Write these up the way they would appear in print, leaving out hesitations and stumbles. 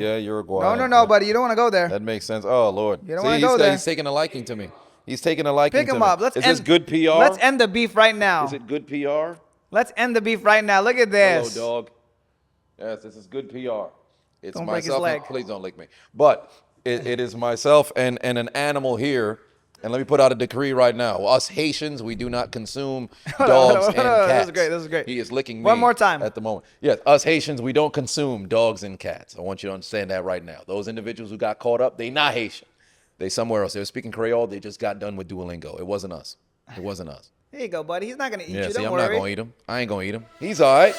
Yeah, Uruguay. No, buddy. You don't want to go there. That makes sense. Oh, Lord. You don't want to go there. He's taking a liking to me. He's taking a liking to me. Pick him up. Is this good PR? Let's end the beef right now. Is it good PR? Let's end the beef right now. Look at this. Hello, dog. Yes, this is good PR. It's Don't break his myself. leg. Please don't lick me. But it is myself and an animal here. And let me put out a decree right now. Us Haitians, we do not consume dogs and cats. This is great. He is licking me One more time. at the moment. Yes, us Haitians, we don't consume dogs and cats. I want you to understand that right now. Those individuals who got caught up, they not Haitian. They somewhere else. They were speaking Creole. They just got done with Duolingo. It wasn't us. It wasn't us. Here you go, buddy. He's not going to eat Yeah, you. see, Don't I'm worry. not going to eat him. I ain't going to eat him. He's all right.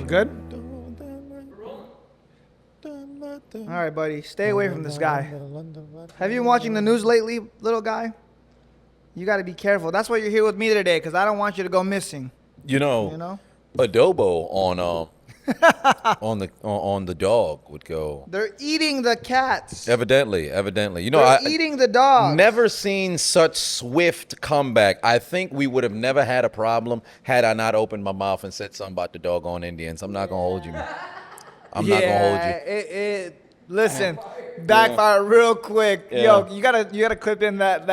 Good? All right, buddy. Stay away from this guy. Have you been watching the news lately, little guy? You got to be careful. That's why you're here with me today, because I don't want you to go missing. You know, adobo on the dog would go. They're eating the cats. Evidently. You know, They're eating the dog. Never seen such swift comeback. I think we would have never had a problem had I not opened my mouth and said something about the doggone Indians. I'm not gonna hold you, man. I'm not gonna hold you. Listen, backfire real quick. Yeah. Yo, you gotta clip in that.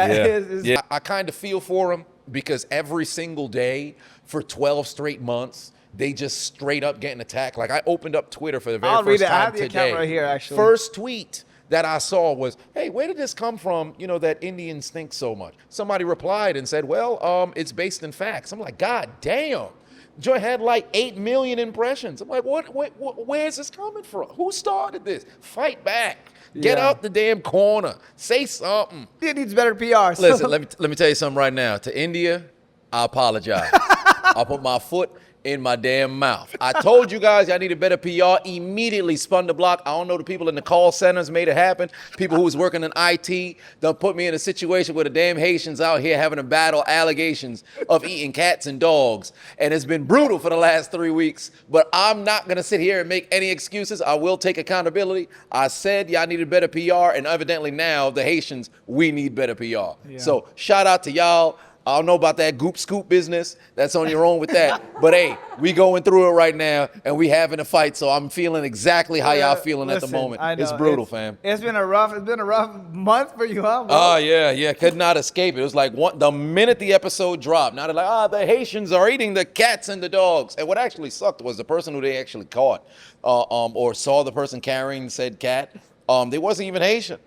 Yeah. I kind of feel for him because every single day for 12 straight months, they just straight up getting attacked. Like I opened up Twitter for the very first time I have the today. account right here, actually. First tweet that I saw was, hey, where did this come from, that Indians stink so much? Somebody replied and said, well, it's based in facts. I'm like, God damn. Joy had like 8 million impressions. I'm like, where is this coming from? Who started this? Fight back. Get out the damn corner. Say something. It needs better PR. So. Listen, let me tell you something right now. To India, I apologize. I'll put my foot in my damn mouth. I told you guys I needed better PR. Immediately spun the block. I don't know the people in the call centers made it happen. People who was working in IT done put me in a situation where the damn Haitians out here having to battle allegations of eating cats and dogs. And it's been brutal for the last 3 weeks. But I'm not going to sit here and make any excuses. I will take accountability. I said y'all needed better PR. And evidently now the Haitians, we need better PR. Yeah. So shout out to y'all. I don't know about that goop scoop business. That's on your own with that. But hey, we going through it right now, and we having a fight. So I'm feeling exactly how y'all feeling at the moment. It's brutal, fam. It's been a rough month for you, huh, bro? Oh yeah. Could not escape it. It was like the minute the episode dropped. Now they're like, the Haitians are eating the cats and the dogs. And what actually sucked was the person who they actually caught, or saw the person carrying said cat. They wasn't even Haitian.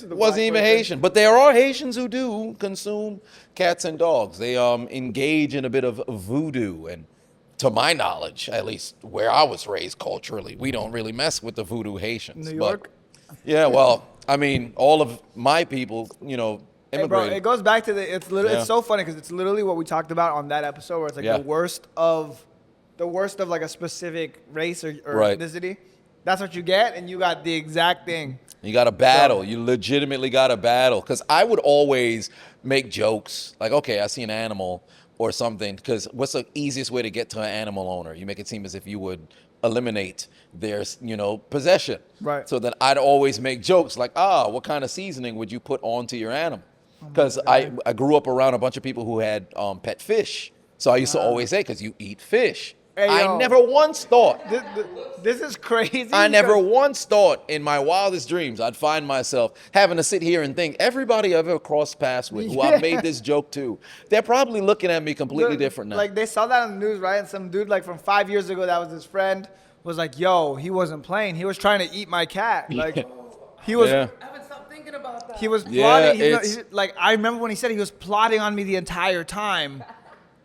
Wasn't even Haitian, but there are Haitians who do consume cats and dogs. They engage in a bit of voodoo, and to my knowledge, at least where I was raised culturally, we don't really mess with the voodoo Haitians. New York? Yeah, well, I mean, all of my people, immigrated. Hey, bro, it goes back to it's so funny because it's literally what we talked about on that episode where it's like the worst of like a specific race or ethnicity. That's what you get, and you got the exact thing. You got to battle. You legitimately got to battle. Because I would always make jokes like, okay, I see an animal or something. Because what's the easiest way to get to an animal owner? You make it seem as if you would eliminate their, possession. Right. So then I'd always make jokes like, what kind of seasoning would you put onto your animal? Because I grew up around a bunch of people who had pet fish. So I used to always say, because you eat fish. Hey, I never once thought. This is crazy. I never once thought in my wildest dreams I'd find myself having to sit here and think everybody I've ever crossed paths with who I've made this joke to, they're probably looking at me completely different now. Like they saw that on the news, right? And some dude like from 5 years ago that was his friend was like, yo, he wasn't playing. He was trying to eat my cat. Like he was. I haven't stopped thinking about that. He was plotting. Yeah, I remember when he said he was plotting on me the entire time.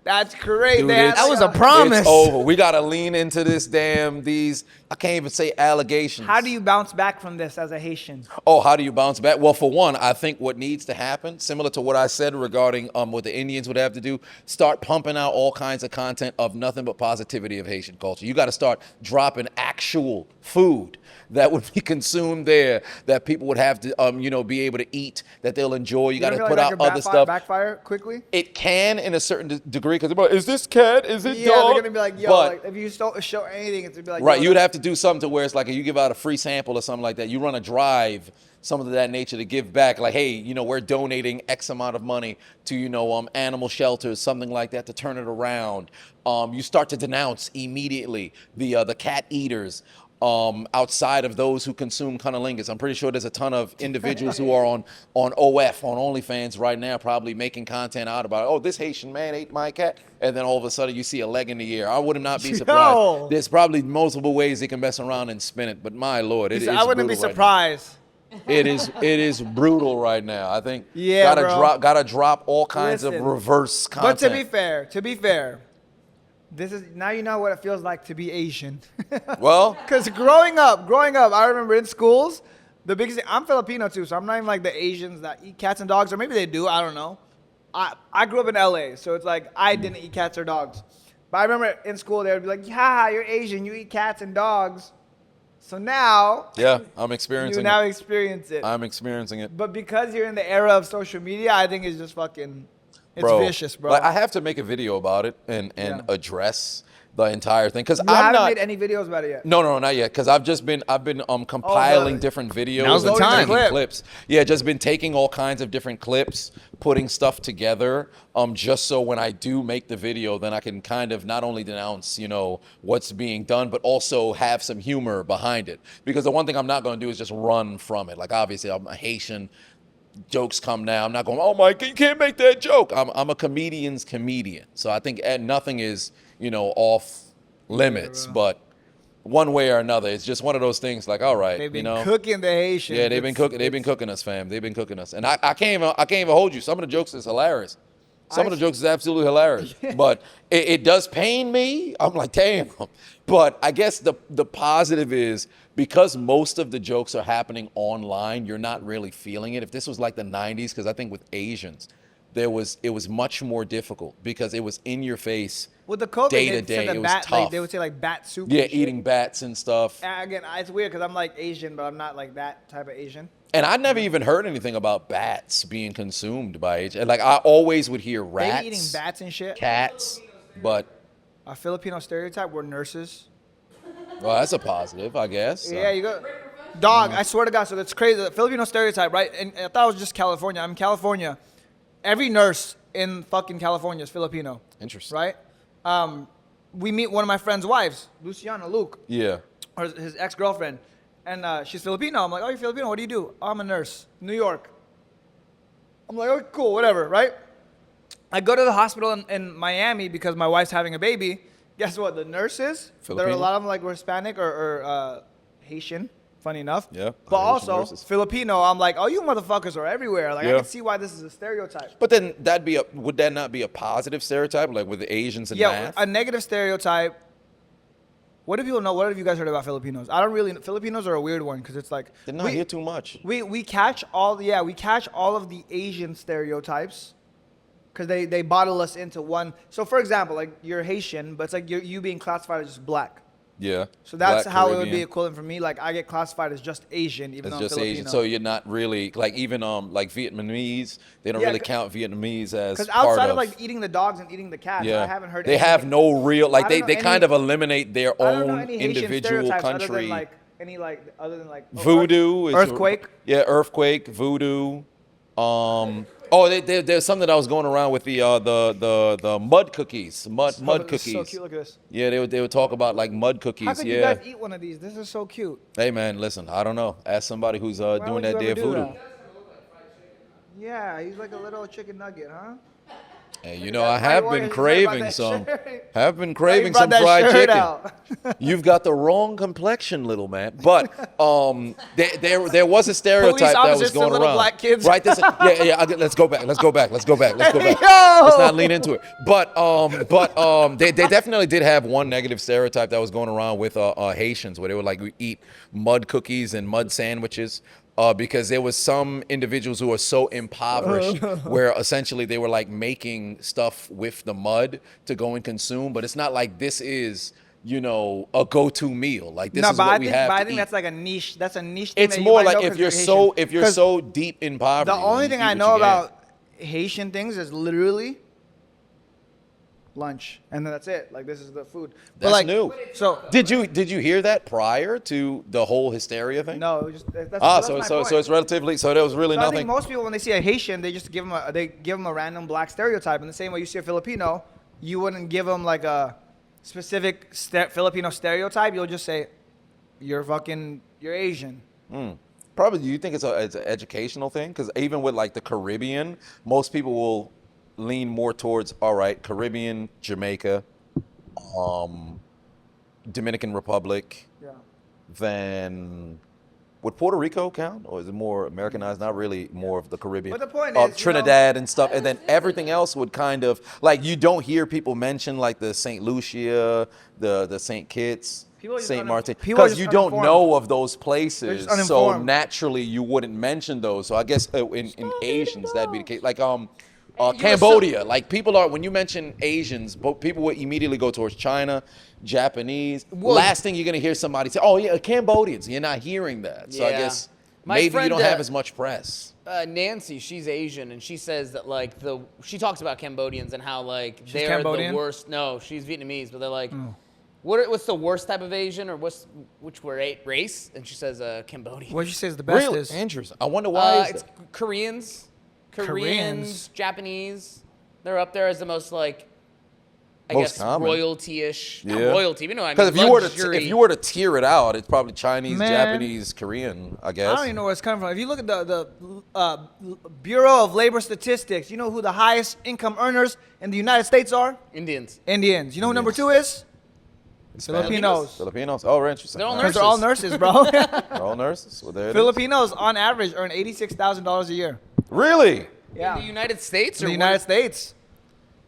That's crazy. Dude, that was a promise. It's over. We got to lean into these I can't even say allegations. How do you bounce back from this as a Haitian? Oh, how do you bounce back? Well, for one, I think what needs to happen, similar to what I said regarding what the Indians would have to do, start pumping out all kinds of content of nothing but positivity of Haitian culture. You got to start dropping actual food that would be consumed there, that people would have to, be able to eat, that they'll enjoy. You got to put out other stuff. Backfire quickly? It can in a certain degree, because they're like, is this cat? Is it dog? Yeah, they're going to be like, yo, like, if you don't show anything, it's going to be like, right, you would have to do something to where it's like, you give out a free sample or something like that. You run a drive, something of that nature to give back. Like, hey, we're donating X amount of money to, animal shelters, something like that, to turn it around. You start to denounce immediately the cat eaters. Outside of those who consume cunnilingus. I'm pretty sure there's a ton of individuals who are on OF, on OnlyFans right now, probably making content out about, oh, this Haitian man ate my cat. And then all of a sudden you see a leg in the air. I would not be surprised. Yo. There's probably multiple ways they can mess around and spin it. But my Lord, it is I wouldn't be surprised. Right it is brutal right now. I think yeah, gotta drop all kinds of reverse content. But to be fair, this is now you know what it feels like to be Asian. Well, because growing up, I remember in schools, the biggest thing, I'm Filipino too, so I'm not even like the Asians that eat cats and dogs, or maybe they do, I don't know. I grew up in LA, so it's like I didn't eat cats or dogs. But I remember in school they would be like, yeah, you're Asian, you eat cats and dogs. So now, yeah, I'm experiencing you now experience it. I'm experiencing it. But because you're in the era of social media, I think it's just fucking, it's vicious, bro. Like, I have to make a video about it and address the entire thing, because I haven't made any videos about it yet. No, not yet, because I've been compiling different videos. Now's the time. Clips. Yeah, just been taking all kinds of different clips, putting stuff together, just so when I do make the video, then I can kind of not only denounce, what's being done, but also have some humor behind it. Because the one thing I'm not going to do is just run from it. Like, obviously, I'm a Haitian. Jokes come now. I'm not going, oh my, you can't make that joke. I'm a comedian's comedian. So I think nothing is, off limits, but one way or another, it's just one of those things like, all right, they've been cooking the Haitians. Yeah, they've been cooking us, fam. They've been cooking us. And I can't even hold you. Some of the jokes is hilarious. Some of the jokes is absolutely hilarious. But it does pain me. I'm like, damn. But I guess the positive is, because most of the jokes are happening online, you're not really feeling it. If this was like the 90s, because I think with Asians, it was much more difficult because it was in your face. With the COVID, day to day, it was tough. They would say like bat soup. Yeah, eating bats and stuff. Again, it's weird because I'm like Asian, but I'm not like that type of Asian. And I never even heard anything about bats being consumed by Asian. Like, I always would hear rats. They eating bats and shit. Cats, but a Filipino stereotype, we're nurses. Well, that's a positive, I guess. Yeah, you go. Dog, I swear to God, so that's crazy. The Filipino stereotype, right? And I thought it was just California. I'm in California. Every nurse in fucking California is Filipino. Interesting. Right? We meet one of my friend's wives, Luciana, Luke. Yeah. Or his ex-girlfriend. And she's Filipino. I'm like, oh, you're Filipino. What do you do? Oh, I'm a nurse. New York. I'm like, okay, cool, whatever, right? I go to the hospital in Miami because my wife's having a baby. Guess what? The nurses, Filipino? there are a lot of them like were Hispanic or Haitian, funny enough. Yeah. But also Filipino. I'm like, oh, you motherfuckers are everywhere. Like, I can see why this is a stereotype. But then would that not be a positive stereotype, like with the Asians and math? Yeah, a negative stereotype. What if you know? What have you guys heard about Filipinos? I don't really. Filipinos are a weird one because it's like they're not here too much. We catch all of the Asian stereotypes because they bottle us into one. So for example, like you're Haitian, but it's like you being classified as just black. Yeah. So that's Black, how Caribbean. it would be equivalent for me. Like I get classified as just Asian, even though I'm Filipino. Asian. So you're not really like even like Vietnamese. They don't really count Vietnamese as because outside of like eating the dogs and eating the cats, I haven't heard. They have no real like they kind of eliminate their own individual country. Other than like voodoo, earthquake. Earthquake, voodoo. There's something that I was going around with the mud cookies, mud cookies. So cute. Look at this. Yeah, they would talk about like mud cookies. How could you guys eat one of these? This is so cute. Hey man, listen, I don't know. Ask somebody who's doing that day of voodoo. Yeah, he's like a little chicken nugget, huh? Hey, you know, I have been craving some. Have been Why you craving brought some that fried shirt chicken. out? You've got the wrong complexion, little man. But there was a stereotype that was opposites to going little around. black kids. Right? Let's go back. Let's Yo! not lean into it. But they definitely did have one negative stereotype that was going around with Haitians, where they would like eat mud cookies and mud sandwiches. Because there was some individuals who were so impoverished where essentially they were like making stuff with the mud to go and consume, but it's not like this is, you know, a go-to meal. Like this is what we have to I think eat. that's like a niche. That's a niche thing. It's that more you might like know if you're 'cause so Haitian. deep in poverty. The only you thing eat I what know you get. about Haitian things is literally lunch, and then that's it. Like this is the food. That's like, new. So Did you hear that prior to the whole hysteria thing? no, it was just that's So my so point. so it's relatively so there was really So I nothing. think most people, when they see a Haitian, they just give them a random black stereotype. In the same way you see a Filipino, you wouldn't give them like a specific Filipino stereotype. You'll just say, you're Asian. Probably, do you think it's an educational thing? Because even with like the Caribbean, most people will lean more towards, all right, Caribbean, Jamaica, Dominican Republic, Yeah. than would Puerto Rico count, or is it more Americanized? Not really, more of the Caribbean. But the point is, Trinidad and stuff, and then everything else would kind of like you don't hear people mention like the Saint Lucia, the Saint Kitts, People are just Saint Martin, people are because just you don't uninformed. know of those They're places, just so uninformed. naturally you wouldn't mention those. So I guess in Asians that'd be the case. Like You Cambodia, like people are when you mention Asians, people would immediately go towards China, Japanese. Well, Last thing you're gonna hear somebody say, "Oh yeah, Cambodians." You're not hearing that, so I Yeah. guess My maybe you friend, don't have as much press. Nancy, she's Asian, and she says that like she talks about Cambodians and how like She's they're Cambodian? the worst. No, she's Vietnamese, but they're like, what's the worst type of Asian, or which race? And she says Cambodian. What you say is the best Really is interesting. I wonder why. Is It's that? Koreans, Koreans. Japanese. They're up there as the most like, I Most guess common. royalty-ish. Not Yeah. royalty, but no, I mean Because luxury. if you were to tier it out, it's probably Chinese, Man. Japanese, Korean. I guess. I don't even know where it's coming from. If you look at the Bureau of Labor Statistics, you know who the highest income earners in the United States are? Indians. Indians. You know who number Indians. 2 is? Hispanics? Filipinos. Filipinos. Oh, very interesting. They're all Because they're all nurses, bro. They're all nurses. Well, there it is. Filipinos, on average, earn $86,000 a year. Really? Yeah. In the United States, In or the United States.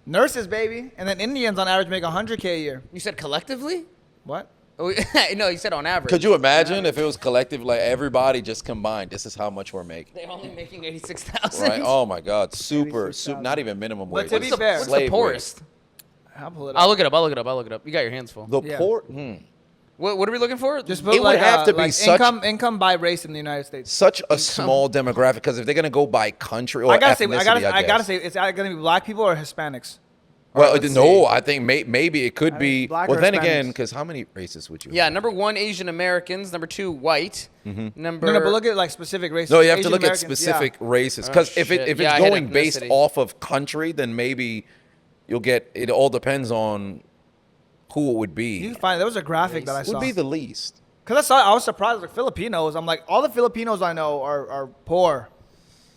Nurses, baby. And then Indians, on average, make $100K a year. You said collectively? What? Oh, no, you said on average. Could you imagine if it was collective, like everybody just combined? This is how much we're making. They're only making 86,000. Right? Oh my God, super, 86,000. not even minimum But wage. to be It's fair- What's the slave poorest? I'll pull it up. I'll look it up. You got your hands full. wage. The Yeah. poor. What are we looking for? Just It put would like, have to be like such- income by race in the United States. Such a small demographic because if they're gonna go by country or I gotta ethnicity, say, I gotta guess. say, it's either gonna be black people or Hispanics. Well, let's no, see. I think maybe it could be. black Well, or then Hispanics. again, because how many races would you? Yeah, number 1, Asian Americans. Number 2, white. Number No, but look at like specific races. No, you have Asian to look at Americans, specific yeah. races because if shit. it's Yeah, I hit going based ethnicity. off of country, then maybe you'll get. It all depends on who it would You be. can find there was a graphic that I saw. Would be the least. Because I was surprised, like Filipinos. I'm like, all the Filipinos I know are poor.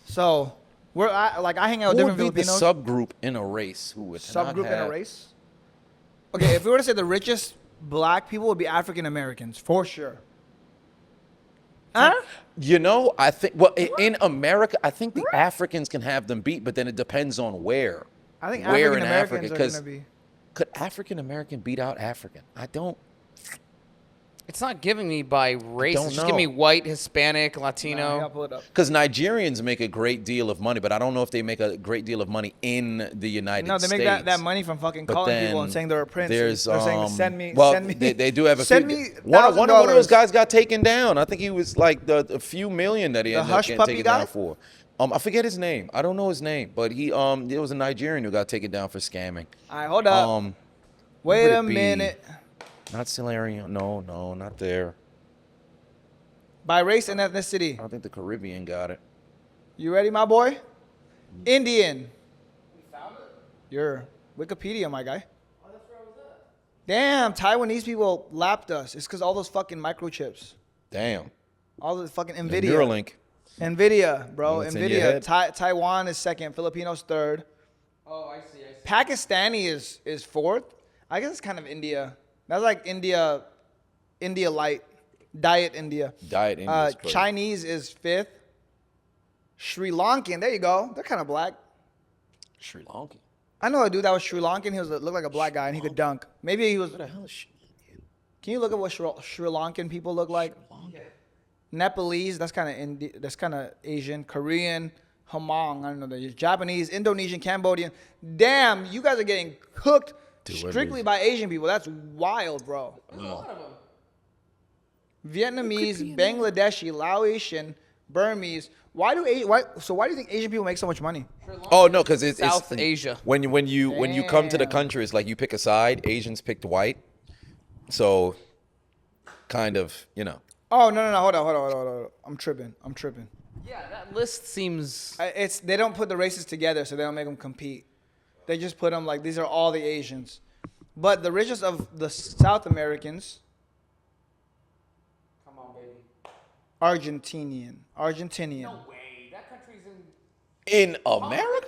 So I hang out with Who would different be the Filipinos. subgroup in a race who would not Subgroup in a have- race. Okay, if we were to say the richest black people would be African Americans for sure. Huh? You know, I think. Well, in America, I think the Africans can have them beat, but then it depends on where. I think Where African in Americans Africa? are Because gonna be. could African American beat out African? I don't. It's not giving me by race. don't It's just giving me know. white, Hispanic, I Latino. gotta pull it up. Because Nigerians make a great deal of money, but I don't know if they make a great deal of money in the United No, they States. make that money from fucking But calling people then and saying they're a prince. There's they're saying, send me. Well, send me. they do have a send few. me One of those $1,000. guys got taken down. I think he was like a few million that he The ended up hush getting puppy taken guy? down for. I forget his name. I don't know his name, but there was a Nigerian who got taken down for scamming. All right, hold up. Wait would a it be? minute. Not Solarian. No, not there. By race and ethnicity. I don't think the Caribbean got it. You ready, my boy? Indian. You're Wikipedia, my guy. Damn, Taiwanese people lapped us. It's because all those fucking microchips. Damn. All the fucking And NVIDIA. Neuralink. NVIDIA, bro. It's in your NVIDIA. head. Taiwan is second. Filipinos third. Oh, I see. Pakistani is fourth. I guess it's kind of India. That's like India light. Diet India. Diet India is crazy. Chinese is fifth. Sri Lankan, there you go. They're kind of black. Sri Lankan. I know a dude that was Sri Lankan. He looked like a black guy and he could dunk. Maybe he was. What the hell is Sri Lankan? Can you look at what Sri Lankan people look like? Nepalese, that's kind of Asian. Korean, Hmong, I don't know. There's Japanese, Indonesian, Cambodian. Damn, you guys are getting cooked strictly by Asian people. That's wild, bro. There's a lot of them. Vietnamese, Bangladeshi, Laotian, Burmese. Why do you think Asian people make so much money? Oh no, because it's South Asia. When you come to the country, it's like you pick a side. Asians picked white, so kind of Oh no, hold on. I'm tripping. Yeah, that list seems. They don't put the races together, so they don't make them compete. They just put them like these are all the Asians, but the richest of the South Americans. Come on, baby. Argentinian. No way. That country's in America.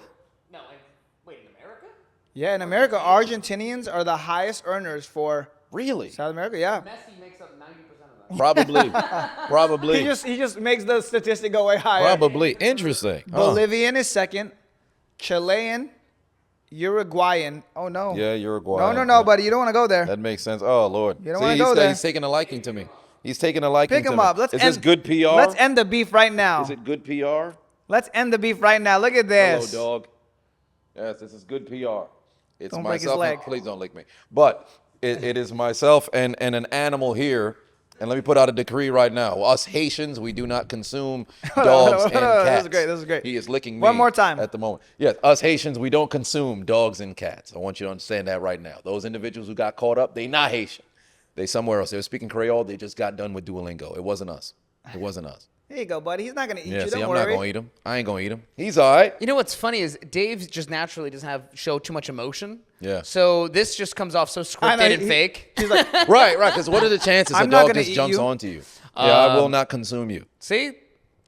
No, wait, in America? Yeah, in America, Argentinians are the highest earners for Really? South America. Yeah. Messi makes up 90% of that. Probably. He just makes the statistic go way higher. Probably. Interesting. Huh. Bolivian is second. Chilean, Uruguayan. Oh no. Yeah, Uruguay. No, buddy. You don't want to go there. That makes sense. Oh Lord. You don't wanna go there. He's taking a liking to me. He's taking a liking Pick to him me. up. Is this good PR? Let's end the beef right now. Is it good PR? Let's end the beef right now. Look at this. Hello, dog. Yes, this is good PR. It's Don't break his myself. leg. Please don't lick me. But it is myself and an animal here. And let me put out a decree right now. Us Haitians, we do not consume dogs and cats. This is great. He is licking me One more time. at the moment. Yes, us Haitians, we don't consume dogs and cats. I want you to understand that right now. Those individuals who got caught up, they not Haitian. They somewhere else. They were speaking Creole. They just got done with Duolingo. It wasn't us. It wasn't us. Here you go, buddy. He's not gonna eat Yeah, you. see, Don't I'm worry. not going to eat him. I ain't going to eat him. He's all right. You know what's funny is Dave just naturally doesn't show too much emotion. Yeah. So this just comes off so I know, scripted and fake. He's like, Right. Because what are the chances I'm a not dog gonna just eat jumps you. onto you? Yeah, I will not consume you. See,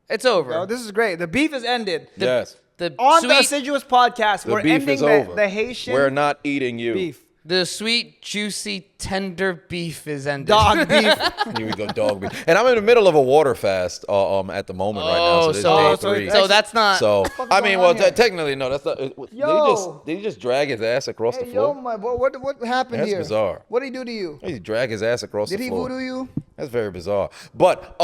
it's over. oh, this is great. The beef is ended. Yes. The On the sweet, Assiduous podcast, The we're beef ending is over. the Haitian We're not eating you. beef. the sweet, juicy, tender beef is ended. Dog beef. Here we go, dog beef. And I'm in the middle of a water fast at the moment right now. So this is day 3. So that's not. So fuck's I mean, going well, on here? technically, no. That's not. Yo. Did he just drag his ass across the Hey, floor? yo, my boy, what happened That's here? bizarre. What did he do to you? He drag his ass across Did the he floor. voodoo you? That's very bizarre. But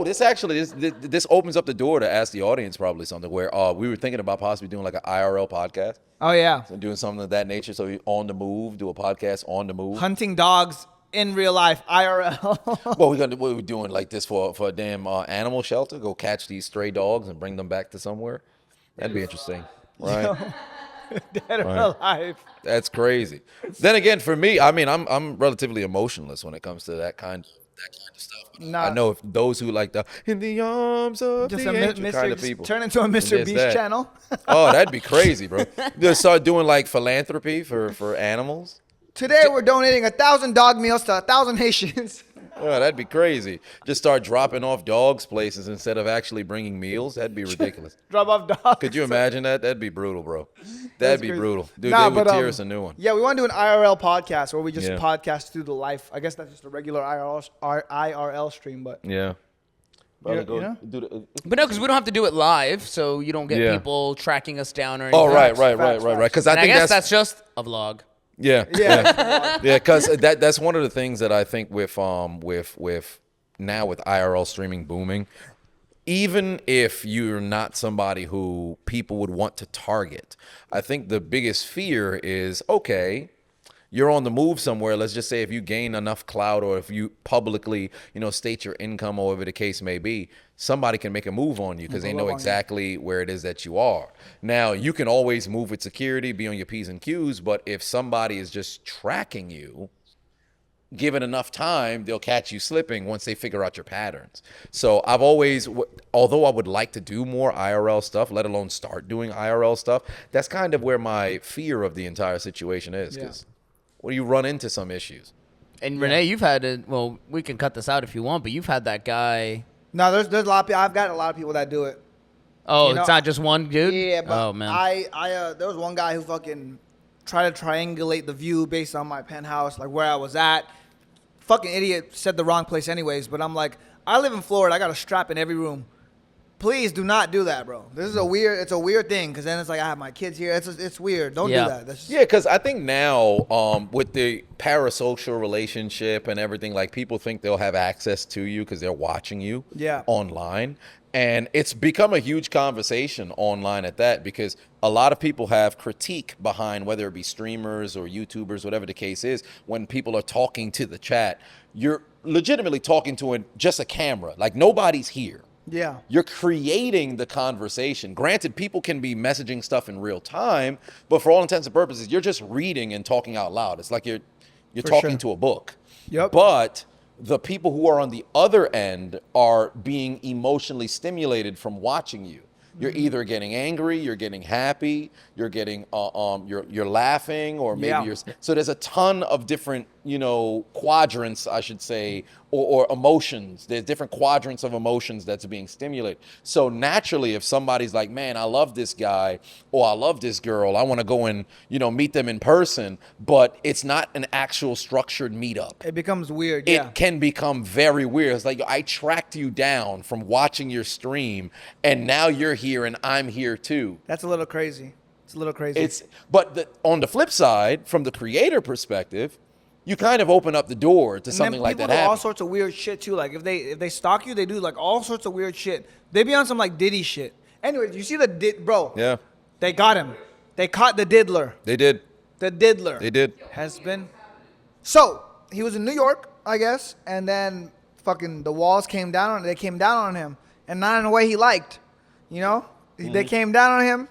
this opens up the door to ask the audience probably something where we were thinking about possibly doing like an IRL podcast. Oh yeah, And doing something of that nature. So you on the move, do a podcast on the move. hunting dogs in real life, IRL. Well, we're doing like this for a damn animal shelter. Go catch these stray dogs and bring them back to somewhere. That'd be interesting, right? Dead or alive. That's crazy. Then again, for me, I mean, I'm relatively emotionless when it comes to that kind of stuff. But Nah. I know if those who like the in the arms of Just the a angel kind of Mr. people. Turn into a Mr. There's Beast that. channel. Oh, that'd be crazy, bro. Just start doing like philanthropy for animals. Today we're donating 1,000 dog meals to 1,000 Haitians. Oh, that'd be crazy. Just start dropping off dogs places instead of actually bringing meals. That'd be ridiculous. Drop off dogs. Could you imagine that? That'd be brutal, bro. That'd be crazy. brutal. Dude, Nah, they would but, tear us a new one. Yeah, we want to do an IRL podcast where we just Yeah. podcast through the life. I guess that's just a regular IRL stream, but Yeah. You know? But no, because we don't have to do it live, so you don't get Yeah. people tracking us down or anything. Oh, right. Facts. Because And I I think guess that's just a vlog. yeah, Yeah. yeah. Because that's one of the things that I think with now with IRL streaming booming, even if you're not somebody who people would want to target, I think the biggest fear is, okay, you're on the move somewhere. Let's just say if you gain enough clout or if you publicly, state your income or whatever the case may be, somebody can make a move on you because they know exactly where it is that you are. Now, you can always move with security, be on your P's and Q's, but if somebody is just tracking you, given enough time, they'll catch you slipping once they figure out your patterns. So I've always, although I would like to do more IRL stuff, let alone start doing IRL stuff, that's kind of where my fear of the entire situation is. Because when you run into some issues. And Renee, you've had it. Well, we can cut this out if you want, but you've had that guy. no, there's a lot of people. I've got a lot of people that do it. Oh, You know, it's not just one dude. Yeah, but oh man. I there was one guy who fucking try to triangulate the view based on my penthouse, like where I was at. Fucking idiot said the wrong place anyways, but I'm like, I live in Florida. I got a strap in every room. Please do not do that, bro. This is it's a weird thing, because then it's like I have my kids here. It's weird. Don't do that. Yeah, because I think now with the parasocial relationship and everything, like people think they'll have access to you because they're watching you online. And it's become a huge conversation online at that, because a lot of people have critique behind whether it be streamers or YouTubers, whatever the case is, when people are talking to the chat. You're legitimately talking to just a camera. Like nobody's here. Yeah. You're creating the conversation. Granted, people can be messaging stuff in real time, but for all intents and purposes, you're just reading and talking out loud. It's like you're talking to a book. Yep. But the people who are on the other end are being emotionally stimulated from watching you. You're either getting angry, you're getting happy, you're getting you're laughing, or maybe you're. So there's a ton of different, quadrants, I should say, or emotions. There's different quadrants of emotions that's being stimulated. So naturally, if somebody's like, man, I love this guy, or I love this girl, I want to go and meet them in person, but it's not an actual structured meetup. It becomes weird. It can become very weird. It's like, I tracked you down from watching your stream, and now you're here and I'm here too. That's a little crazy. It's a little crazy. But on the flip side, from the creator perspective, you kind of open up the door to something like that happening. People do all happening. sorts of weird shit too. Like if they stalk you, they do like all sorts of weird shit. They be on some like Diddy shit. Anyways, you see bro? Yeah. They got him. They caught the diddler. They did. The diddler. They did. Has been. So he was in New York, I guess, and then fucking the walls came down on. They came down on him, and not in a way he liked. They came down on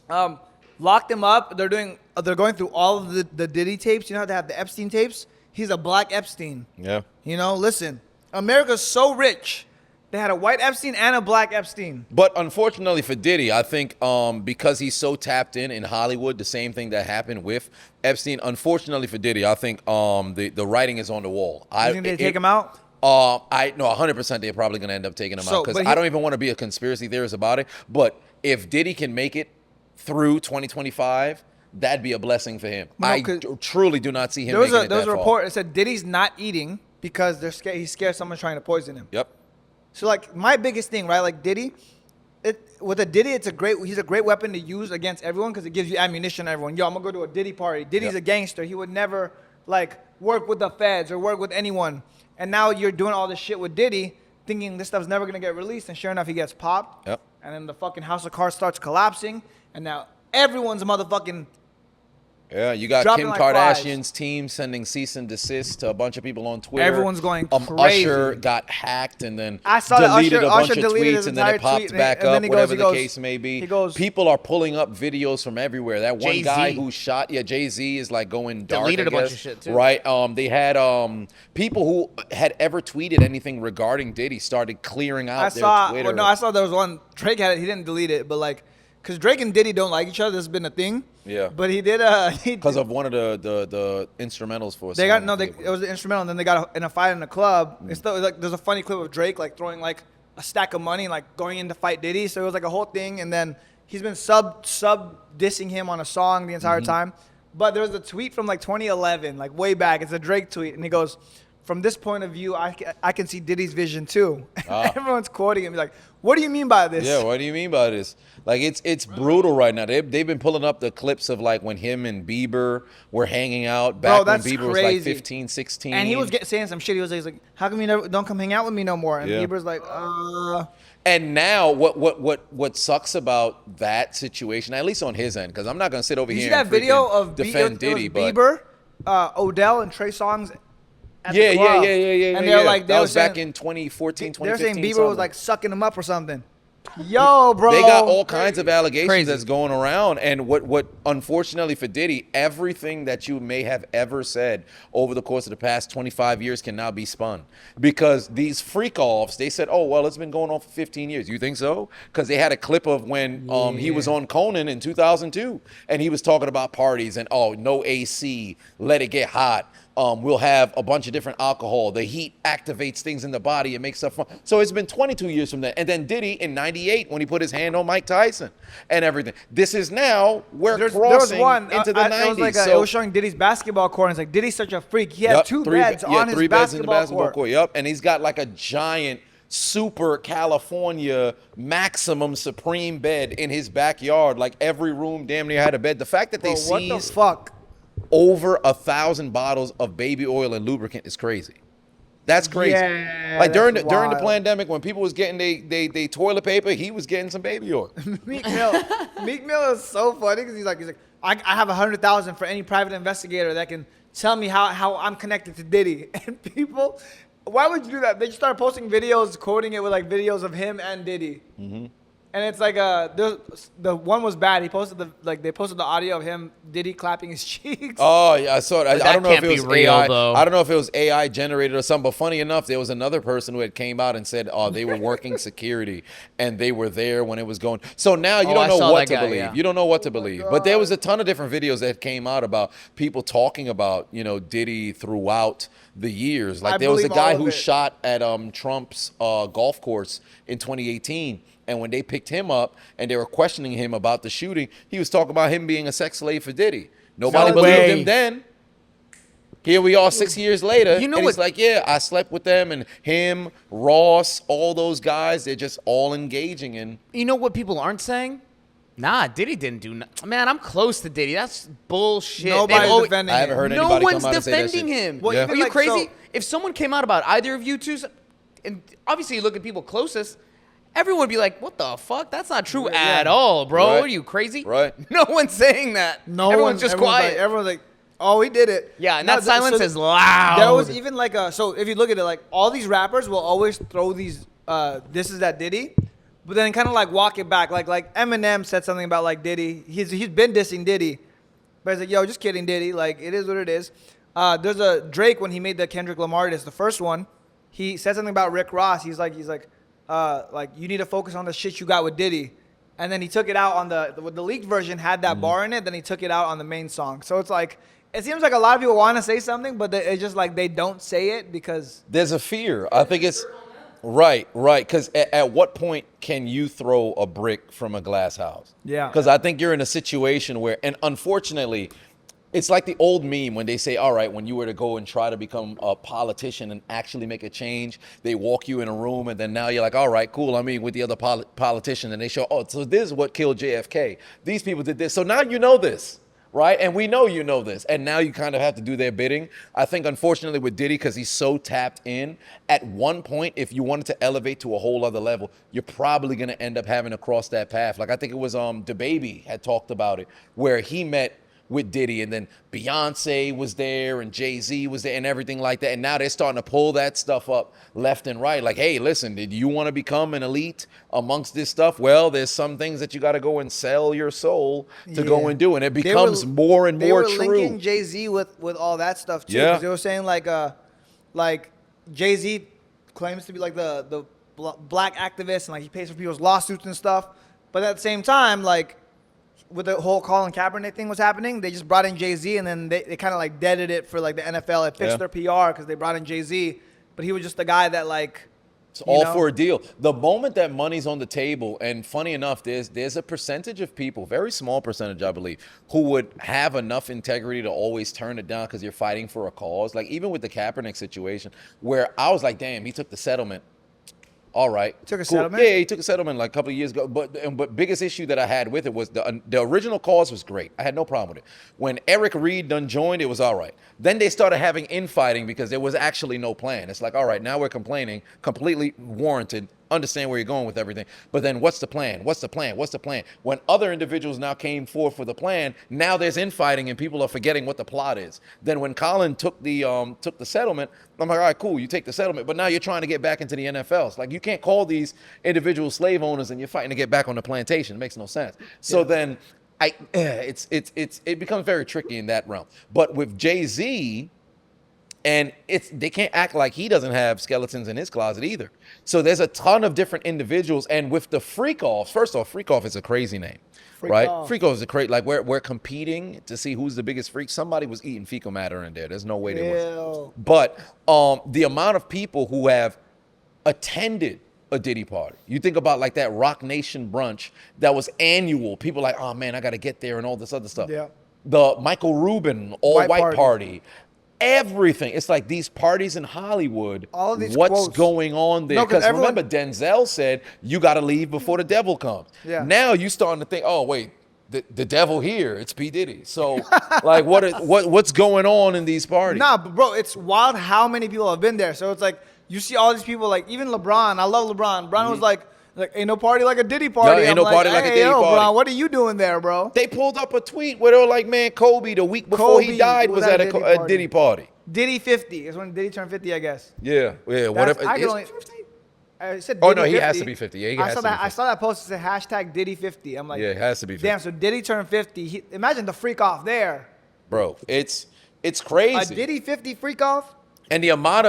him. Locked him up. They're going through all of the Diddy tapes. You know how they have the Epstein tapes? He's a black Epstein. Yeah. Listen, America's so rich. They had a white Epstein and a black Epstein. But unfortunately for Diddy, I think because he's so tapped in Hollywood, the same thing that happened with Epstein. Unfortunately for Diddy, I think the writing is on the wall. You think they take him out? I know 100% they're probably going to end up taking him out, because I don't even want to be a conspiracy theorist about it. But if Diddy can make it through 2025, that'd be a blessing for him. I truly do not see him making it that far. There was a report that said Diddy's not eating because he's scared someone's trying to poison him. Yep. So like my biggest thing, right? Like Diddy, with a Diddy, he's a great weapon to use against everyone, because it gives you ammunition to everyone. Yo, I'm gonna go to a Diddy party. Diddy's a gangster. He would never like work with the feds or work with anyone. And now you're doing all this shit with Diddy, thinking this stuff's never gonna get released, and sure enough, he gets popped. Yep. And then the fucking house of cards starts collapsing, and now everyone's a motherfucking. Yeah, you got dropping Kim like Kardashian's team sending cease and desist to a bunch of people on Twitter. Everyone's going crazy. Usher got hacked and then I saw that deleted a bunch of deleted tweets, his and then it entire popped tweet, back and then up, he whatever goes- the case may be. he goes- People are pulling up videos from everywhere. That one Jay-Z. guy who shot, Jay-Z is like going dark. Deleted I a bunch guess. of shit, too. Right. They had people who had ever tweeted anything regarding Diddy started clearing out their Twitter. I saw there was one. Drake had it. He didn't delete it, but like, because Drake and Diddy don't like each other. This has been a thing. Yeah. But he did. Because of one of the instrumentals for a They song. got it was the instrumental, and then they got in a fight in a club. It's like there's a funny clip of Drake like throwing like a stack of money, like going in to fight Diddy. So it was like a whole thing, and then he's been sub dissing him on a song the entire time. But there was a tweet from like 2011, like way back. It's a Drake tweet, and he goes, "From this point of view, I can see Diddy's vision too." Everyone's quoting him. He's like, "What do you mean by this?" Yeah, what do you mean by this? Like, it's brutal right now. They've been pulling up the clips of like when him and Bieber were hanging out back when Bieber was like 15, 16. And he was saying some shit. He was like, "How come you don't come hang out with me no more?" And Bieber's like, And now, what sucks about that situation, at least on his end, because I'm not gonna sit over You here see that and video of defend Diddy, but Bieber, Odell, and Trey Songz at yeah, the club. yeah. And they're like, that was back in 2014, they're 2015. saying Bieber something. was like sucking him up or something. Yo, bro. They got all kinds of allegations Crazy. that's going around. And what unfortunately for Diddy, everything that you may have ever said over the course of the past 25 years can now be spun. Because these freak-offs, they said, oh, well, it's been going on for 15 years. You think so? Because they had a clip of when he was on Conan in 2002. And he was talking about parties and, oh, no AC, let it get hot. We'll have a bunch of different alcohol. The heat activates things in the body and makes stuff fun. So it's been 22 years from that. And then Diddy in 98 when he put his hand on Mike Tyson and everything. This is now, we're crossing into the 90s. It was showing Diddy's basketball court. And it's like, Diddy's such a freak. He had three beds in the basketball court. Yep, and he's got like a giant super California maximum supreme bed in his backyard. Like every room damn near had a bed. The fact that they seized what the fuck? over 1,000 bottles of baby oil and lubricant is crazy. That's crazy. Yeah, like during the pandemic when people was getting they toilet paper, he was getting some baby oil. Meek Mill is so funny because he's like I have 100,000 for any private investigator that can tell me how I'm connected to Diddy. And people, why would you do that? They just started posting videos, quoting it with like videos of him and Diddy. Mm-hmm. And it's like the one was bad. He posted they posted the audio of him Diddy clapping his cheeks. Oh yeah, I saw it. I don't know if it was real, AI. though. I don't know if it was AI generated or something. But funny enough, there was another person who had came out and said, "Oh, they were working security and they were there when it was going." So now you don't know what to believe. Yeah. You don't know what to believe. But there was a ton of different videos that came out about people talking about Diddy throughout the years. Like there was a guy who shot at Trump's golf course in 2018. And when they picked him up and they were questioning him about the shooting, he was talking about him being a sex slave for Diddy. Nobody believed him then. Here we are 6 years later. And he's like, yeah, I slept with them and him, Ross, all those guys. They're just all engaging in. You know what people aren't saying? Nah, Diddy didn't do nothing. Man, I'm close to Diddy. That's bullshit. Nobody's defending him. I haven't heard anybody come out and say that shit. No one's defending him. Well, Are you crazy? If someone came out about either of you two, and obviously you look at people closest, everyone would be like, what the fuck? That's not true at all, bro. Right. Are you crazy? Right. No one's saying that. Everyone's just quiet. Everyone's like, oh, he did it. Yeah, and that silence is loud. There was even like so if you look at it, like all these rappers will always throw these, this is that Diddy, but then kind of like walk it back. Like Eminem said something about like Diddy. He's been dissing Diddy, but he's like, yo, just kidding, Diddy. Like it is what it is. There's a Drake when he made the Kendrick Lamar diss, the first one. He said something about Rick Ross. He's like you need to focus on the shit you got with Diddy. And then he took it out on the leaked version had that bar in it. Then he took it out on the main song. So it's like, it seems like a lot of people want to say something, but it's just like they don't say it because there's a fear. I think it's right. Because at what point can you throw a brick from a glass house? Yeah. Because I think you're in a situation where, and unfortunately, it's like the old meme when they say, all right, when you were to go and try to become a politician and actually make a change, they walk you in a room and then now you're like, all right, cool, I'm meeting with the other politician and they show, oh, so this is what killed JFK. These people did this. So now you know this, right? And we know you know this. And now you kind of have to do their bidding. I think, unfortunately, with Diddy, because he's so tapped in, at one point, if you wanted to elevate to a whole other level, you're probably going to end up having to cross that path. Like I think it was DaBaby had talked about it, where he met with Diddy, and then Beyonce was there, and Jay-Z was there, and everything like that. And now they're starting to pull that stuff up left and right. Like, hey, listen, did you want to become an elite amongst this stuff? Well, there's some things that you got to go and sell your soul to go and do, and it becomes more and more true. They were linking Jay-Z with all that stuff too. Yeah. They were saying like Jay-Z claims to be like the black activist, and like he pays for people's lawsuits and stuff. But at the same time, like, with the whole Colin Kaepernick thing was happening, they just brought in Jay-Z, and then they kind of like deaded it for like the NFL. It fixed their PR because they brought in Jay-Z, but he was just the guy that like. It's all for a deal. The moment that money's on the table, and funny enough, there's a percentage of people, very small percentage, I believe, who would have enough integrity to always turn it down because you're fighting for a cause. Like even with the Kaepernick situation, where I was like, damn, he took the settlement. All right. Took a settlement? Yeah, he took a settlement like a couple of years ago. But biggest issue that I had with it was the original cause was great. I had no problem with it. When Eric Reed done joined, it was all right. Then they started having infighting because there was actually no plan. It's like, all right, now we're complaining, completely warranted. Understand where you're going with everything. But then what's the plan? What's the plan? What's the plan? When other individuals now came forth for the plan, now there's infighting and people are forgetting what the plot is. Then when Colin took the settlement, I'm like, all right, cool, you take the settlement, but now you're trying to get back into the NFL. It's like you can't call these individual slave owners and you're fighting to get back on the plantation. It makes no sense. So then it becomes very tricky in that realm. But with Jay-Z, And they can't act like he doesn't have skeletons in his closet either. So there's a ton of different individuals. And with the freak offs, first off, freak off is a crazy name, right? Freak off is a crazy, like we're competing to see who's the biggest freak. Somebody was eating fecal matter in there. There's no way they was. But the amount of people who have attended a Diddy party. You think about like that Rock Nation brunch that was annual. People like, oh man, I got to get there and all this other stuff. Yeah. The Michael Rubin all-white party. Everything. It's like these parties in Hollywood. All of these what's quotes. going on there? Because remember, Denzel said, you got to leave before the devil comes. Yeah. Now you starting to think, oh, wait, the devil here, it's P. Diddy. So, like, what's going on in these parties? Nah, but bro, it's wild how many people have been there. So it's like, you see all these people, like, even LeBron. I love LeBron. LeBron was like, ain't no party like a Diddy party. Ain't no party like a Diddy party. Bro, what are you doing there, bro? They pulled up a tweet where they were like, man, Kobe, the week before he died, was at a Diddy party. Diddy 50 is when Diddy turned 50, I guess. Yeah, whatever. I said oh, Diddy no, he 50. has to be 50. Yeah, I saw that post that said hashtag Diddy 50. I'm like, yeah, it has to be 50. Damn, so Diddy turned 50. Imagine the freak off there. Bro, it's crazy. A Diddy 50 freak off? And the amount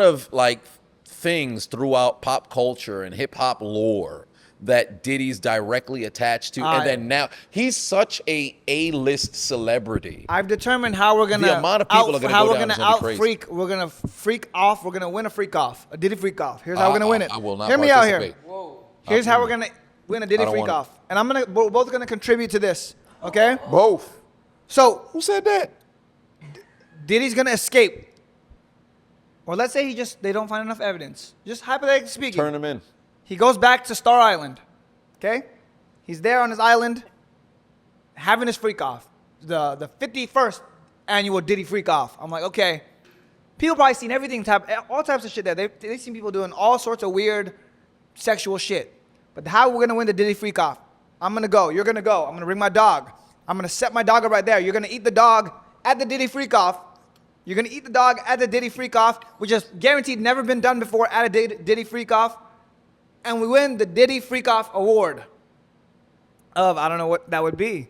of like things throughout pop culture and hip hop lore that Diddy's directly attached to, and then now he's such a-list celebrity. I've determined how we're gonna the amount of people are gonna how go we're down gonna is out crazy. freak. We're gonna freak off. We're gonna win a freak off. A Diddy freak off. Here's how we're gonna win it. I will not Hear me out here. participate. Whoa. Here's how we're gonna win a Diddy freak want it. off. And we're both gonna contribute to this. Okay? Both. So Who said that? Diddy's gonna escape. Or let's say they don't find enough evidence. Just hypothetically speaking. Turn him in. He goes back to Star Island. Okay? He's there on his island having his freak off. The 51st annual Diddy freak off. I'm like, okay. People probably seen everything, all types of shit there. They've seen people doing all sorts of weird sexual shit. But how we're gonna win the Diddy freak off? I'm gonna go. You're gonna go. I'm gonna bring my dog. I'm gonna set my dog up right there. You're gonna eat the dog at the Diddy freak off. You're gonna eat the dog at the Diddy freak off, which is guaranteed never been done before at a Diddy freak off. And we win the Diddy freak off award. I don't know what that would be.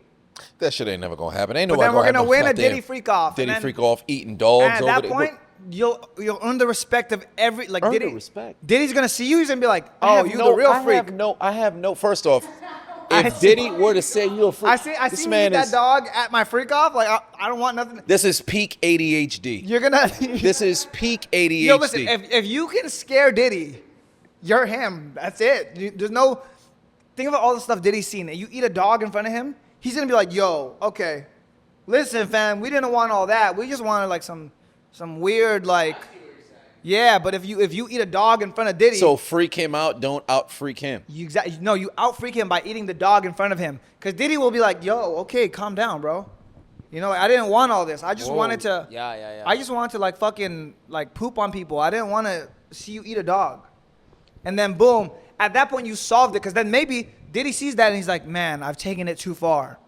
That shit ain't never gonna happen. Ain't But nobody then we're gonna win a goddamn Diddy freak off. Diddy and freak off eating dogs at over that there. point, you'll earn the respect of every Earn the Diddy. respect. Diddy's gonna see you. He's gonna be like, "Oh, you the real freak." I have no. First off, if Diddy were to say you're a freak, I this see you man eat that is. dog at my freak off. Like I don't want nothing. This is peak ADHD. You're gonna. This is peak ADHD. Yo, listen. If you can scare Diddy, you're him. That's it. There's no. Think about all the stuff Diddy's seen. And you eat a dog in front of him, he's gonna be like, "Yo, okay, listen, fam, we didn't want all that. We just wanted like some weird like." Yeah, but if you eat a dog in front of Diddy, so freak him out, don't out freak him. you out freak him by eating the dog in front of him, because Diddy will be like, "Yo, okay, calm down, bro. You know, I didn't want all this. I just wanted to. Yeah. I just wanted to like fucking like poop on people. I didn't want to see you eat a dog." And then boom, at that point you solved it, because then maybe Diddy sees that and he's like, "Man, I've taken it too far.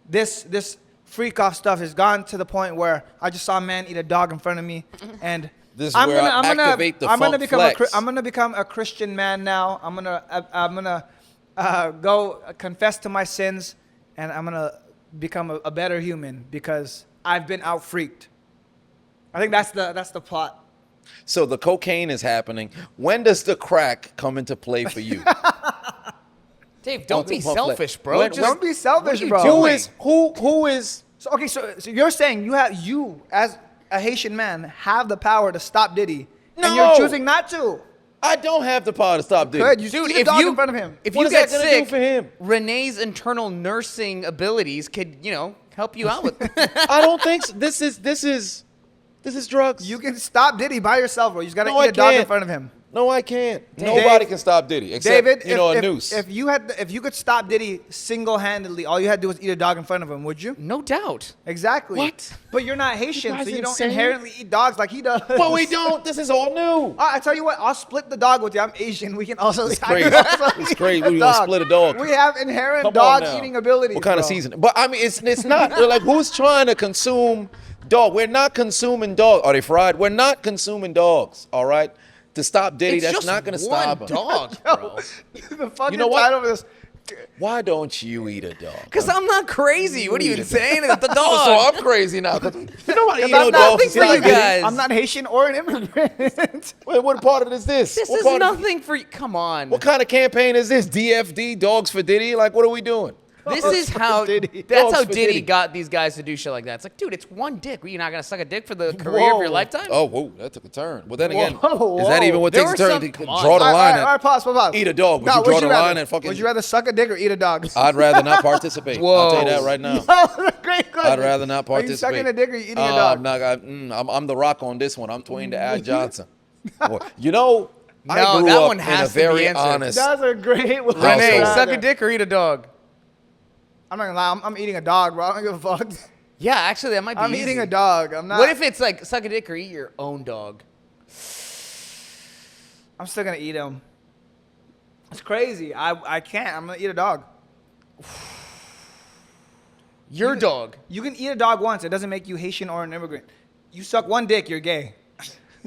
This freak off stuff has gone to the point where I just saw a man eat a dog in front of me, and." I'm gonna become a Christian man now. I'm gonna go confess to my sins, and I'm gonna become a better human because I've been out freaked. I think that's the plot. So the cocaine is happening. When does the crack come into play for you? Dave, don't be selfish, bro. Don't be selfish, bro. Who is? So okay, so you're saying you as a Haitian man have the power to stop Diddy, and you're choosing not to. I don't have the power to stop Diddy. Good, you eat a dog in front of him. If What you is get that gonna do sick, for him? Renee's internal nursing abilities could, help you out with. I don't think so. This is drugs. You can stop Diddy by yourself, bro. You just gotta No, eat I a dog in can't. front of him. No, I can't. Dave- Nobody can stop Diddy except David, a noose. If you could stop Diddy single-handedly, all you had to do was eat a dog in front of him, would you? No doubt. Exactly. What? But you're not Haitian, You so guys you don't insane? inherently eat dogs like he does. But we don't. This is all new. I tell you what, I'll split the dog with you. I'm Asian. We can also. It's crazy. It's crazy. We gonna split a dog. We have inherent Come on dog now. eating abilities. What kind of bro. seasoning? But I mean, it's not like who's trying to consume dog. We're not consuming dog. Are they fried? We're not consuming dogs. All right. To stop Diddy, It's that's just not going to one stop him. dog, bro. The fucking You know what? title of this Why don't you eat a dog? Because I'm not crazy. What are you insane? The dog. Oh, so I'm crazy now. Nobody eat no I'm dogs. nothing for you guys. I'm not Haitian or an immigrant. Wait, what part of it is this? This What is part of- nothing for you. Come on. What kind of campaign is this? DFD, Dogs for Diddy? Like, what are we doing? This is how Diddy. that's Dogs how for Diddy Diddy. got these guys to do shit like that. It's like, dude, it's one dick. You're not gonna suck a dick for the career of your Whoa. lifetime? Oh, whoa, that took a turn. Well, then again, Whoa, is that even what There takes a were turn? some- To come on. draw the line All right, at pause. eat a dog. Would No, you draw would the you line rather, and fucking? would you rather suck a dick or eat a dog? I'd rather not participate. I'll tell you that Whoa. right now. Great question. I'd rather not Are you participate. sucking a dick or eating a dog? I'm not. I'm the Rock on this one. I'm Twain to Al Johnson. Boy, you know, I No, grew that up one in has a to be very answered. honest. That's a great one. Renee, household. suck a dick or eat a dog? I'm not gonna lie. I'm eating a dog, bro. I don't give a fuck. Yeah, actually, that might be I'm easy. eating a dog. I'm not. What if it's like suck a dick or eat your own dog? I'm still gonna eat him. It's crazy. I can't. I'm gonna eat a dog. Your dog. You can eat a dog once. It doesn't make you Haitian or an immigrant. You suck one dick, you're gay.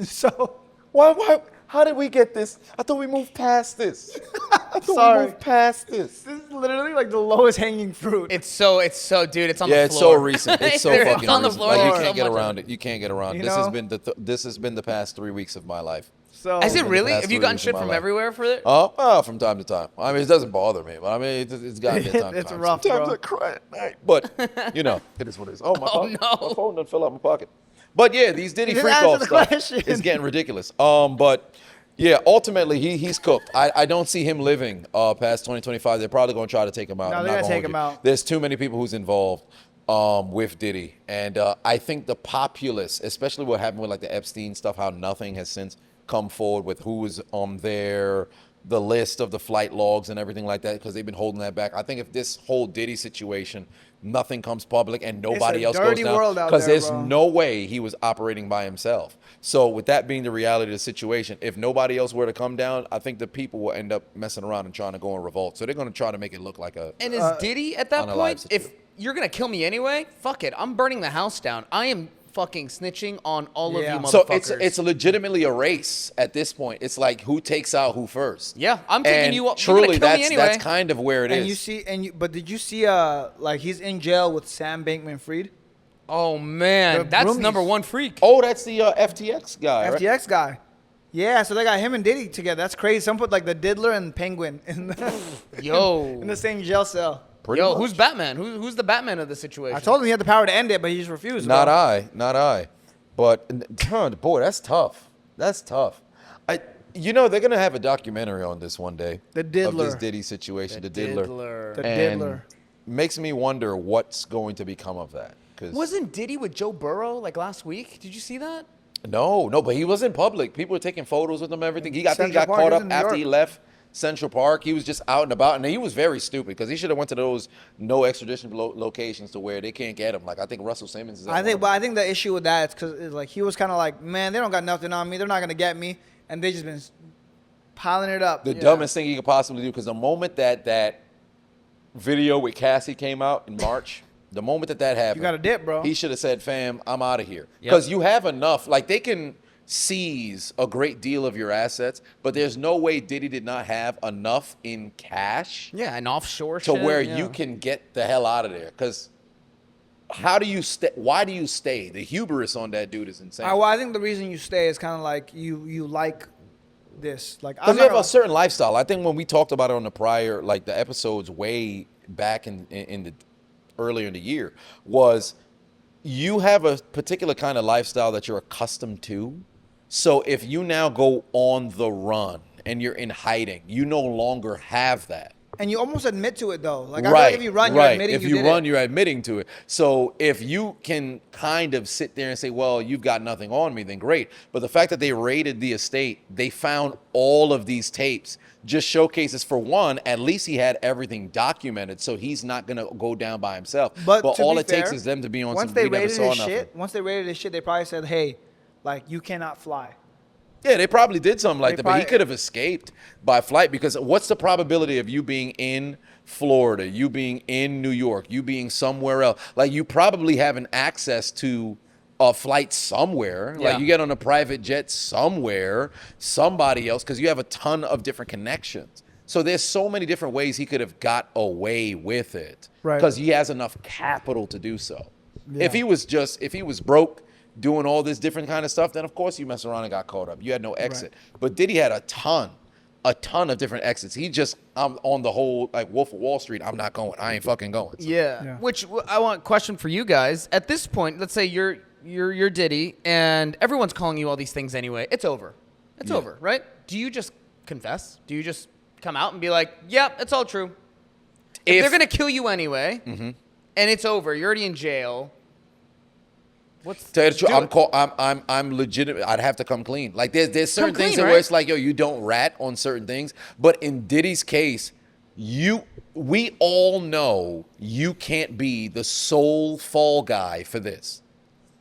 So Why? How did we get this? I thought we moved past this. I thought Sorry. we moved past this. this is literally like the lowest hanging fruit. It's so, dude. It's on Yeah, the it's floor. so recent. It's so It's fucking on the recent. floor. Like, you There's can't so get much around of it. You can't get around. You This has know? been this has been the past 3 weeks of my life. So Is it the really? past Have you 3 gotten weeks of shit my from life. everywhere for it? Well, from time to time. I mean, it doesn't bother me, but I mean, it's got to be a time to It's time. rough, Sometimes bro. I cry at night, but you know, it is what it is. Oh my Oh, God. no. My phone done fell out my pocket. But yeah, these Diddy Just freak answer off the stuff question. is getting ridiculous. But yeah, ultimately he's cooked. I don't see him living past 2025. They're probably going to try to take him out. No, I'm they're not gonna gonna take hold him you. out. There's too many people who's involved with Diddy, and I think the populace, especially what happened with like the Epstein stuff, how nothing has since come forward with who is on there, the list of the flight logs and everything like that, because they've been holding that back. I think if this whole Diddy situation, nothing comes public and nobody else goes dirty down, world out because there, there's bro. no way he was operating by himself. So with that being the reality of the situation, if nobody else were to come down, I think the people will end up messing around and trying to go in revolt. So they're going to try to make it look like a. And is Diddy at that unalive point? If situation. you're gonna kill me anyway, fuck it. I'm burning the house down. I am fucking snitching on all Yeah. of you So motherfuckers. it's legitimately a race at this point. It's like who takes out who first. Yeah, I'm taking And you up. truly, You're gonna kill me that's anyway. that's kind of where it is. and you see, but did you see like he's in jail with Sam Bankman-Fried, Oh man, The that's roomies. number one freak. Oh, that's the FTX guy. Right? FTX guy. Yeah, so they got him and Diddy together. That's crazy. Some put like the Diddler and Penguin in Yo, the same jail cell. Pretty yo, much. who's Batman? Who's the Batman of the situation? I told him he had the power to end it, but he just refused. Not bro. I. But boy, that's tough. That's tough. They're gonna have a documentary on this one day. The Diddler. Of this Diddy situation, the Diddler. The And Diddler. makes me wonder what's going to become of that. 'Cause Wasn't Diddy with Joe Burrow like last week? Did you see that? no, but he was in public. People were taking photos with him. Everything. I think he Central got Park, caught he was up in New after he York. left Central Park. He was just out and about, and he was very stupid because he should have went to those no extradition locations to where they can't get him. Like I think Russell Simmons is. At one of But I think the issue with that is because like he was kind of like, man, they don't got nothing on me. They're not gonna get me, and they just been piling it up. the dumbest thing he could possibly do, because the moment that video with Cassie came out in March, the moment that happened, You got a dip, bro. He should have said, "Fam, I'm out of here," Yep. because you have enough. Like they can seize a great deal of your assets, but there's no way Diddy did not have enough in cash Yeah, an offshore to shit, where yeah. you can get the hell out of there. Because how do you stay? Why do you stay? The hubris on that dude is insane. Well, I think the reason you stay is kind of like you like this. Like Because I'm you have not a certain lifestyle. I think when we talked about it on the prior, like the episodes way back in the earlier in the year, was you have a particular kind of lifestyle that you're accustomed to. So if you now go on the run and you're in hiding, you no longer have that. and you almost admit to it though. Like I feel like if you run, you're admitting If you you did run, it. you're admitting to it. So if you can kind of sit there and say, well, you've got nothing on me, then great. But the fact that they raided the estate, they found all of these tapes, just showcases, for one, at least he had everything documented, so he's not going to go down by himself. But to all be it takes fair, is them to be on once some, they we never raided saw his nothing. shit, once they raided his shit, they probably said, hey, like you cannot fly. Yeah, they probably did something like They that, but he probably- could have escaped by flight, because what's the probability of you being in Florida, you being in New York, you being somewhere else? Like, you probably having access to a flight somewhere. Yeah. Like, you get on a private jet somewhere, somebody else, because you have a ton of different connections. So there's so many different ways he could have got away with it. Right. Because he has enough capital to do so. Yeah. If he was broke doing all this different kind of stuff, then of course you mess around and got caught up. You had no exit. Right. But Diddy had a ton of different exits. He just, I'm on the whole, like Wolf of Wall Street, I'm not going. I ain't fucking going. So. Yeah. Which I want a question for you guys. At this point, let's say you're Diddy and everyone's calling you all these things anyway. It's over. It's over, right? Do you just confess? Do you just come out and be like, yep, it's all true? If they're going to kill you anyway, and it's over, you're already in jail. I'm legitimate. I'd have to come clean. Like there's certain things where it's like, yo, you don't rat on certain things. But in Diddy's case, we all know you can't be the sole fall guy for this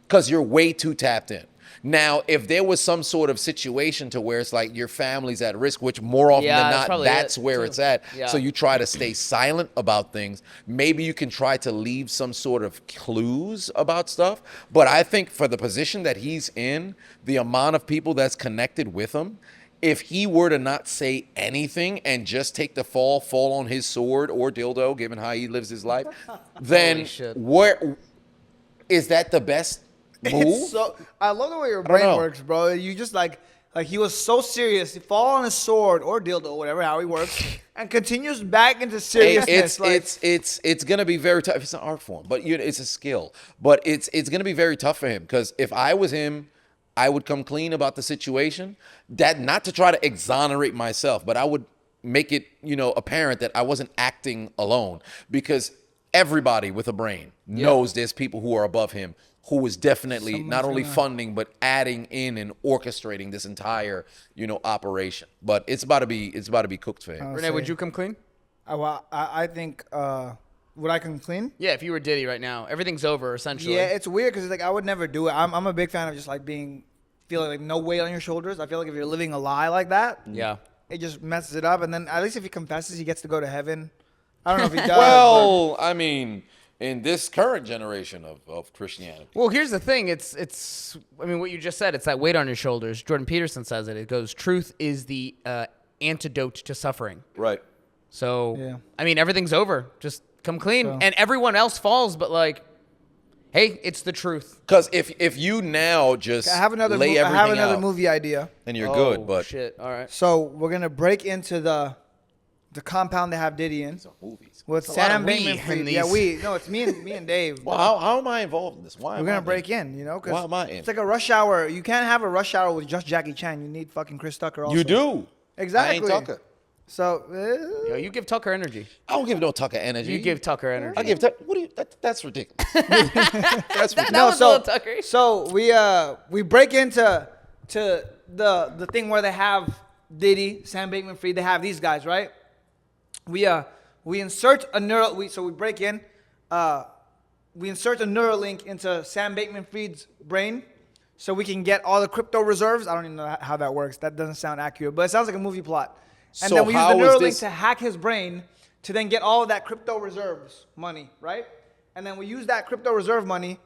because you're way too tapped in. Now, if there was some sort of situation to where it's like your family's at risk, which more often than not, that's where it's at. Yeah. So you try to stay silent about things. Maybe you can try to leave some sort of clues about stuff. But I think for the position that he's in, the amount of people that's connected with him, if he were to not say anything and just take the fall on his sword or dildo, given how he lives his life, then where is that the best move? I love the way your brain works, bro. You just like he was so serious. He fall on his sword or dildo, whatever, how he works, and continues back into seriousness. It's gonna be very tough. It's an art form, but it's a skill. But it's gonna be very tough for him because if I was him, I would come clean about the situation. That not to try to exonerate myself, but I would make it apparent that I wasn't acting alone because everybody with a brain knows there's people who are above him who is definitely not only funding but adding in and orchestrating this entire operation. But it's about to be cooked for him. Renee, would you come clean? I think would I come clean? Yeah, if you were Diddy right now, everything's over essentially. Yeah, it's weird because I would never do it. I'm a big fan of just like feeling like no weight on your shoulders. I feel like if you're living a lie like that, it just messes it up. And then at least if he confesses, he gets to go to heaven. I don't know if he does. Well, I mean, in this current generation of Christianity. Well, here's the thing. It's I mean, what you just said, it's that weight on your shoulders. Jordan Peterson says it. It goes, truth is the antidote to suffering. Right. So, I mean, everything's over. Just come clean. So. And everyone else falls, but like, hey, it's the truth. Because if you now just I have another movie idea. Then you're good, but. Shit. All right. So we're going to break into the compound they have Diddy in. Movies. With Sam Bankman-Fried. Yeah, it's me and Dave. Well, how am I involved in this? Why we're gonna break in? Why am I in? It's like a Rush Hour. You can't have a Rush Hour with just Jackie Chan. You need fucking Chris Tucker also. You do. Exactly. I ain't Tucker. So. Yo, you give Tucker energy. I don't give no Tucker energy. You give Tucker energy. I give Tucker. What do you? That's ridiculous. That's ridiculous. That was a little Tucker. So we break into the thing where they have Diddy, Sam Bankman-Fried. They have these guys, right? We insert a we break in, we insert a Neuralink into Sam Bankman-Fried's brain so we can get all the crypto reserves. I don't even know how that works. That doesn't sound accurate, but it sounds like a movie plot. And then we use the Neuralink to hack his brain to then get all of that crypto reserves money, right? And then we use that crypto reserve money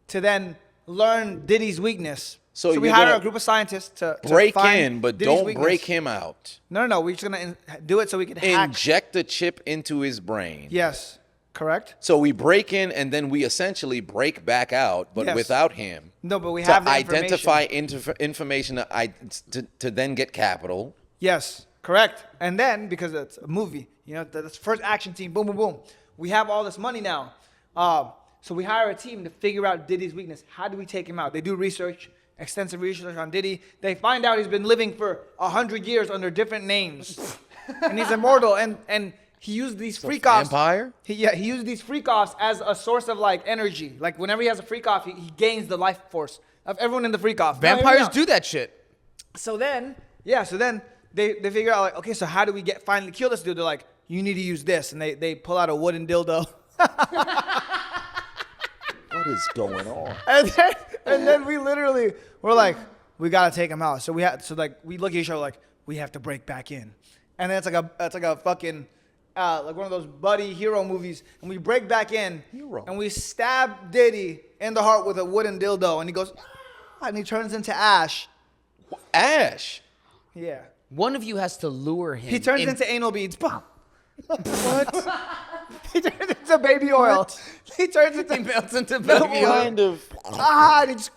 to then learn Diddy's weakness. So we hire a group of scientists to break find in, but Diddy's don't weakness. break him out. No. We're just gonna do it so we can hack. Inject a chip into his brain. Yes, correct. So we break in and then we essentially break back out, but without him. No, but we have the identify information to then get capital. Yes, correct. And then because it's a movie, that's the first action team. Boom, boom, boom. We have all this money now, so we hire a team to figure out Diddy's weakness. How do we take him out? They do research. Extensive research on Diddy. They find out he's been living for 100 years under different names, and he's immortal. And he used these freak-offs. Vampire? He used these freak-offs as a source of like energy. Like whenever he has a freak-off, he gains the life force of everyone in the freak-off. Vampires do that shit. So then they figure out like, okay, so how do we finally kill this dude? They're like, you need to use this, and they pull out a wooden dildo. What is going on? And then we're like, we gotta take him out. So we look at each other like, we have to break back in. And then it's like a fucking like one of those buddy hero movies. And we break back in and we stab Diddy in the heart with a wooden dildo, and he goes, and he turns into ash. Ash? Yeah. One of you has to lure him. He turns into anal beads. What? He turns into baby oil. What? He turns into He melts into baby What oil. kind of? and he just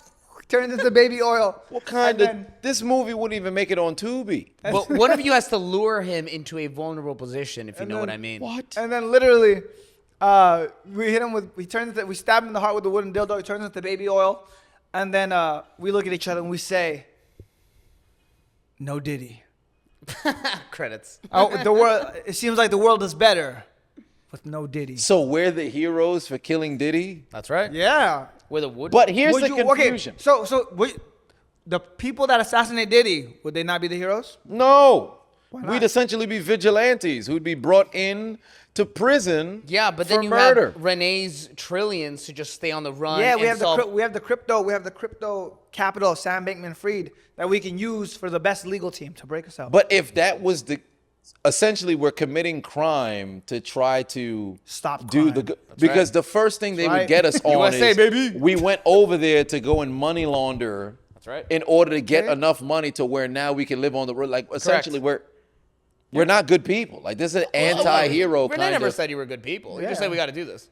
turns into baby oil. What kind And of? then- This movie wouldn't even make it on Tubi. But one of you has to lure him into a vulnerable position, if you know what I mean. What? And then literally, we hit him with. We stab him in the heart with the wooden dildo. He turns into baby oil, and then we look at each other and we say, "No Diddy." Credits. Oh, the world. It seems like the world is better with no Diddy. So we're the heroes for killing Diddy? That's right. Yeah. With a wood. But here's Would the you- confusion. Okay, so the people that assassinate Diddy, would they not be the heroes? No. not? We'd essentially be vigilantes who'd be brought in to prison Yeah, but for then you murder. have Renee's trillions to just stay on the run. Yeah, and we have solve- the crypto capital of Sam Bankman-Fried that we can use for the best legal team to break us out. But if that was the essentially we're committing crime to try to Stop do crime. the good because the first thing they would right. get us on USA, is baby. we went over there to go and money launder. That's right. In order to get Okay. enough money to where now we can live on the road. Like essentially we're not good people. Like this is an anti-hero Renee kind never of. said you were good people. You just Yeah. said we got to do this.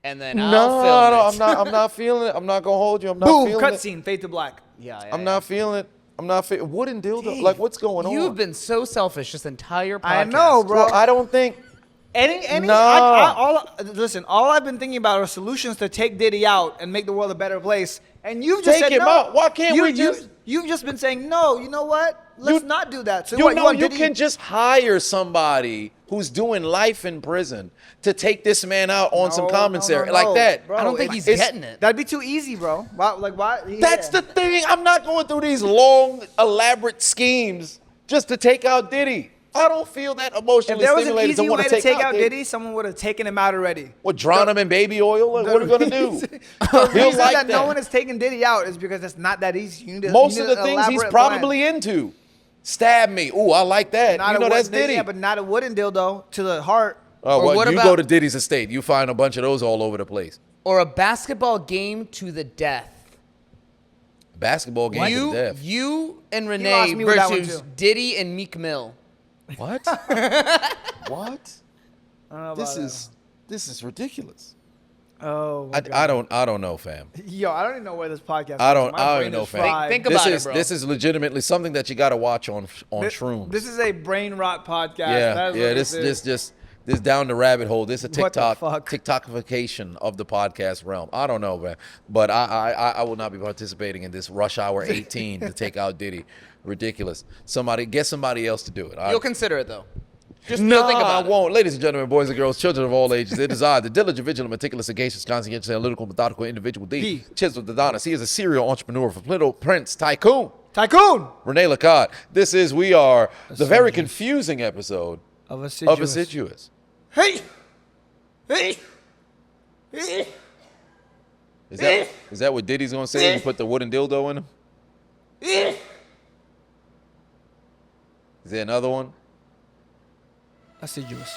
And then No, I'll film it. I'm not feeling it. I'm not gonna hold you. I'm not Boom, feeling it. cutscene, fade to black. Yeah, I'm not feeling it. I'm not feeling wooden dildo. Dang. Like what's going on? You've been so selfish this entire podcast. I know, bro. Well, I don't think. No. Listen, all I've been thinking about are solutions to take Diddy out and make the world a better place. And you've just Take said him no. out. Why can't we just- You've just been saying, no, you know what? Let's not do that. So You what, know, want you Diddy? can just hire somebody who's doing life in prison to take this man out on some No, commissary no, like that. bro. I don't think he's It's- getting it. That'd be too easy, bro. Why? That's the thing. I'm not going through these long, elaborate schemes just to take out Diddy. I don't feel that If emotionally there was an stimulated to easy want way to to take out Diddy, someone would have taken him out already. What, drown him in baby oil? Like, what are we going to do? The He'll reason like that no that. one is taking Diddy out is because it's not that easy. You need Most you of need the an things he's elaborate probably plan. into. Stab me. Ooh, I like that. Not You a know, that's wooden- Diddy. Yeah, but not a wooden dildo to the heart. Oh, Or well, what you about- go to Diddy's estate. You find a bunch of those all over the place. Or a basketball game to the death. Basketball game to death. You and lost Renee me with that one, versus too. Diddy and Meek Mill. What? What? I don't know This about is ridiculous. that. Oh, my I God. don't know, fam. Yo, I don't even know where this podcast. I is. don't- My I don't brain even know, is fam. fried. Think about it, This is bro. this is legitimately something that you got to watch on shrooms. This is a brain rot podcast. yeah, That is yeah. what This is. this down the rabbit hole. This is a What the TikTok fuck? TikTokification of the podcast realm. I don't know, man, but I will not be participating in this Rush Hour 18 to take out Diddy. Ridiculous. Get somebody else to do it. You'll consider it, though. Just No, you'll think I about it. won't. Ladies and gentlemen, boys and girls, children of all ages, they desire the diligent, vigilant, meticulous, sagacious, conscientious, analytical, methodical individual D. Chiseled Adonis. He is a serial entrepreneur for Little Prince Tycoon. Tycoon Renee Lacotte. We are the very confusing episode of of Assiduous. Hey, hey. Is that what Diddy's gonna say? You put the wooden dildo in him? Is there another one? Assiduous.